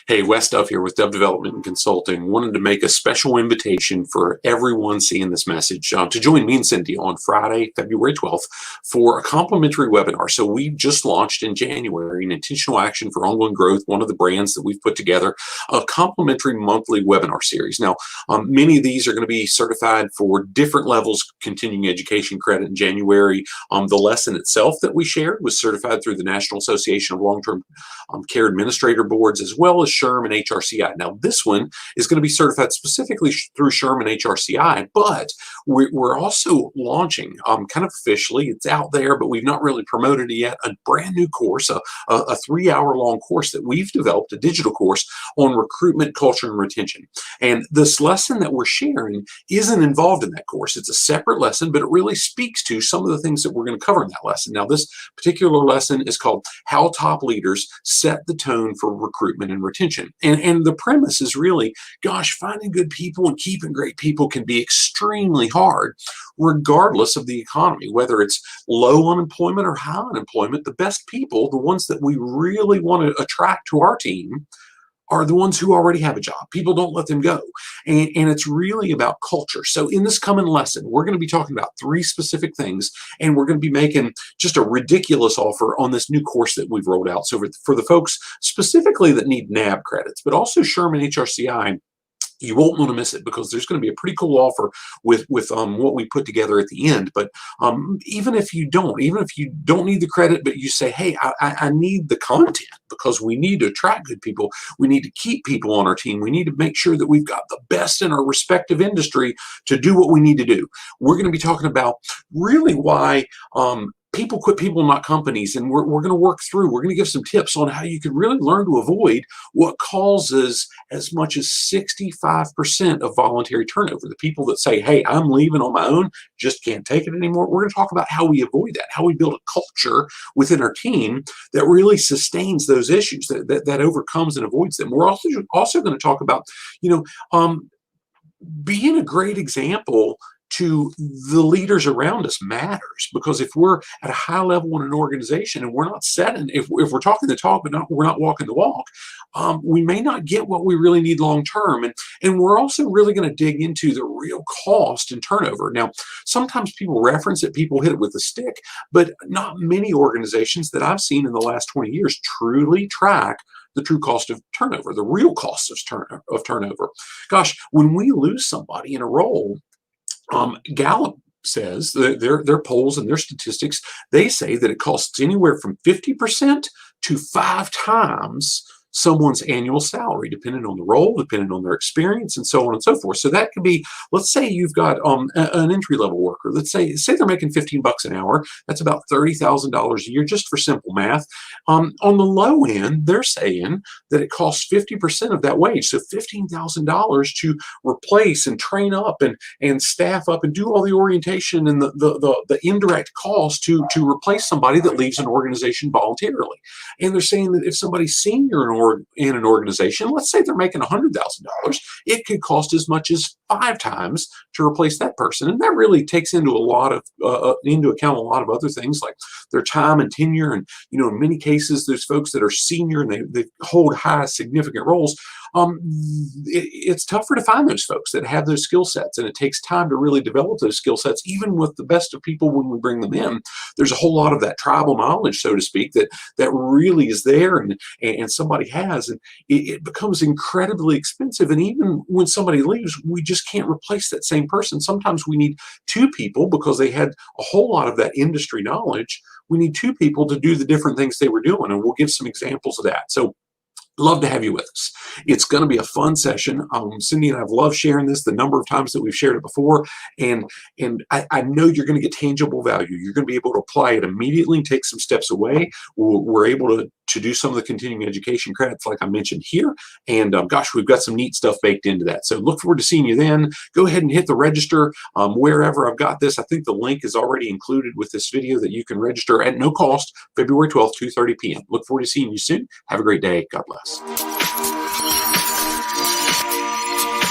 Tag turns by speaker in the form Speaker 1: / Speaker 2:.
Speaker 1: Hey, Wes Dove here with Dove Development and Consulting. Wanted to make a special invitation for everyone seeing this message to join me and Cindy on Friday, February 12th for a complimentary webinar. So we just launched in January an Intentional Action for Ongoing Growth, one of the brands that we've put together, a complimentary monthly webinar series. Now, many of these are going to be certified for different levels, continuing education credit in January. The lesson itself that we shared was certified through the National Association of Long-Term Care Administrator Boards, as well as SHRM and HRCI. Now, this one is going to be certified specifically through SHRM and HRCI, but we're also launching, kind of officially, it's out there, but we've not really promoted it yet, a brand new course, a 3-hour-long course that we've developed, a digital course on recruitment, culture, and retention. And this lesson that we're sharing isn't involved in that course. It's a separate lesson, but it really speaks to some of the things that we're going to cover in that lesson. Now, this particular lesson is called How Top Leaders Set the Tone for Recruitment and Retention. And the premise is really, gosh, finding good people and keeping great people can be extremely hard, regardless of the economy, whether it's low unemployment or high unemployment. The best people, the ones that we really want to attract to our team, are the ones who already have a job. People don't let them go. And it's really about culture. So in this coming lesson, we're going to be talking about 3 specific things, and we're going to be making just a ridiculous offer on this new course that we've rolled out. So for the folks specifically that need NAB credits, but also SHRM and HRCI, you won't want to miss it, because there's going to be a pretty cool offer with what we put together at the end. But even if you don't need the credit, but you say, hey, I need the content, because we need to attract good people. We need to keep people on our team. We need to make sure that we've got the best in our respective industry to do what we need to do. We're going to be talking about really why people quit people, not companies. And we're going to work through, we're going to give some tips on how you can really learn to avoid what causes as much as 65% of voluntary turnover. The people that say, hey, I'm leaving on my own, just can't take it anymore. We're going to talk about how we avoid that, how we build a culture within our team that really sustains those issues, that overcomes and avoids them. We're also going to talk about, being a great example to the leaders around us matters, because if we're at a high level in an organization and we're not setting, if we're talking the talk but we're not walking the walk, we may not get what we really need long term. And we're also really going to dig into the real cost and turnover. Now, sometimes people reference it, people hit it with a stick, but not many organizations that I've seen in the last 20 years truly track the true cost of turnover, the real cost of turnover. Gosh, when we lose somebody in a role, Gallup says their polls and their statistics, they say that it costs anywhere from 50% to 5 times someone's annual salary, depending on the role, depending on their experience, and so on and so forth. So that could be, let's say you've got an entry-level worker. Let's say they're making $15 an hour. That's about $30,000 a year, just for simple math. On the low end, they're saying that it costs 50% of that wage, so $15,000 to replace and train up and staff up and do all the orientation and the indirect cost to replace somebody that leaves an organization voluntarily. And they're saying that if somebody's senior in an organization, let's say they're making $100,000, it could cost as much as 5 times to replace that person. And that really takes into account a lot of other things, like their time and tenure. And in many cases, there's folks that are senior and they hold high significant roles. It's tougher to find those folks that have those skill sets, and it takes time to really develop those skill sets. Even with the best of people, when we bring them in, there's a whole lot of that tribal knowledge, so to speak, that really is there and somebody has, and it becomes incredibly expensive. And even when somebody leaves, we just can't replace that same person. Sometimes we need 2 people, because they had a whole lot of that industry knowledge. We need 2 people to do the different things they were doing, and we'll give some examples of that. So love to have you with us. It's going to be a fun session. Cindy and I have loved sharing this the number of times that we've shared it before. And I know you're going to get tangible value. You're going to be able to apply it immediately and take some steps away. We're able to do some of the continuing education credits like I mentioned here. And gosh, we've got some neat stuff baked into that. So look forward to seeing you then. Go ahead and hit the register wherever I've got this. I think the link is already included with this video that you can register at no cost, February 12th, 2:30 p.m. Look forward to seeing you soon. Have a great day. God bless.